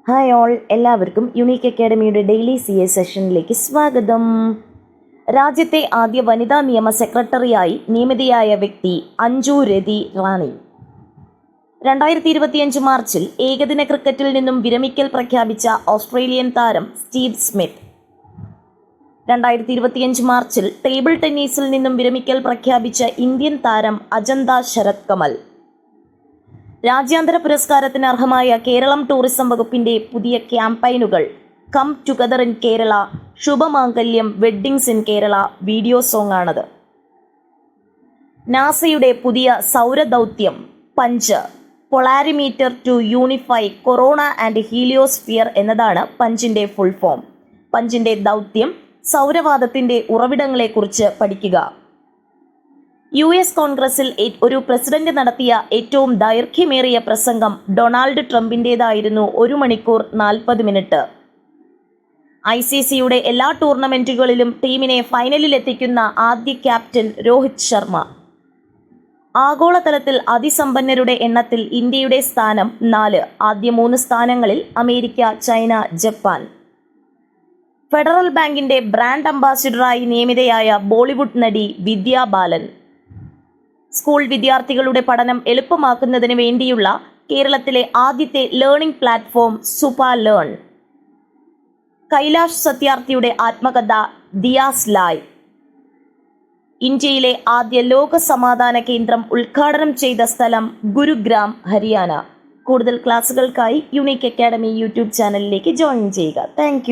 Hi all, എല്ലാവർക്കും unique അക്കാഡമിയുടെ daily CA സെഷനിലേക്ക് സ്വാഗതം. രാജ്യത്തെ ആദ്യ വനിതാ നിയമ സെക്രട്ടറിയായി നിയമിതയായ വ്യക്തി അഞ്ജു രതി റാണി. 2025 മാർച്ചിൽ ഏകദിന ക്രിക്കറ്റിൽ നിന്നും വിരമിക്കൽ പ്രഖ്യാപിച്ച ഓസ്ട്രേലിയൻ താരം സ്റ്റീവ് സ്മിത്ത്. 2025 മാർച്ചിൽ ടേബിൾ ടെന്നീസിൽ നിന്നും വിരമിക്കൽ പ്രഖ്യാപിച്ച ഇന്ത്യൻ താരം അജന്ത ശരത് കമൽ. രാജ്യാന്തര പുരസ്കാരത്തിന് അർഹമായ കേരളം ടൂറിസം വകുപ്പിന്റെ പുതിയ ക്യാമ്പയിനുകൾ come together in Kerala, Shubhamangalyam weddings in Kerala video song ആണത്. നാസയുടെ പുതിയ സൗരദൗത്യം PUNCH, polarimeter to unify corona and heliosphere എന്നതാണ് പഞ്ചിന്റെ ഫുൾ ഫോം. പഞ്ചിന്റെ ദൗത്യം സൗരവാതത്തിന്റെ ഉറവിടങ്ങളെക്കുറിച്ച് പഠിക്കുക. US കോൺഗ്രസിൽ ഒരു പ്രസിഡന്റ് നടത്തിയ ഏറ്റവും ദൈർഘ്യമേറിയ പ്രസംഗം ഡൊണാൾഡ് ട്രംപിൻ്റേതായിരുന്നു 1 മണിക്കൂർ 40 മിനിറ്റ്. ICCയുടെ എല്ലാ ടൂർണമെന്റുകളിലും ടീമിനെ ഫൈനലിലെത്തിക്കുന്ന ആദ്യ ക്യാപ്റ്റൻ രോഹിത് ശർമ്മ. ആഗോളതലത്തിൽ അതിസമ്പന്നരുടെ എണ്ണത്തിൽ ഇന്ത്യയുടെ സ്ഥാനം 4. ആദ്യ 3 സ്ഥാനങ്ങളിൽ അമേരിക്ക, ചൈന, ജപ്പാൻ. ഫെഡറൽ ബാങ്കിന്റെ ബ്രാൻഡ് അംബാസിഡറായി നിയമിതയായ ബോളിവുഡ് നടി വിദ്യാ ബാലൻ. സ്കൂൾ വിദ്യാർത്ഥികളുടെ പഠനം എളുപ്പമാക്കുന്നതിന് വേണ്ടിയുള്ള കേരളത്തിലെ ആദ്യത്തെ ലേണിംഗ് പ്ലാറ്റ്ഫോം സുപ ലേൺ. കൈലാഷ് സത്യാർത്ഥിയുടെ ആത്മകഥ ദിയാസ് ലായ്. ഇന്ത്യയിലെ ആദ്യ ലോക സമാധാന കേന്ദ്രം ഉദ്ഘാടനം ചെയ്ത സ്ഥലം ഗുരുഗ്രാം, ഹരിയാന. കൂടുതൽ ക്ലാസുകൾക്കായി യുണീക്ക് അക്കാഡമി യൂട്യൂബ് ചാനലിലേക്ക് ജോയിൻ ചെയ്യുക. താങ്ക്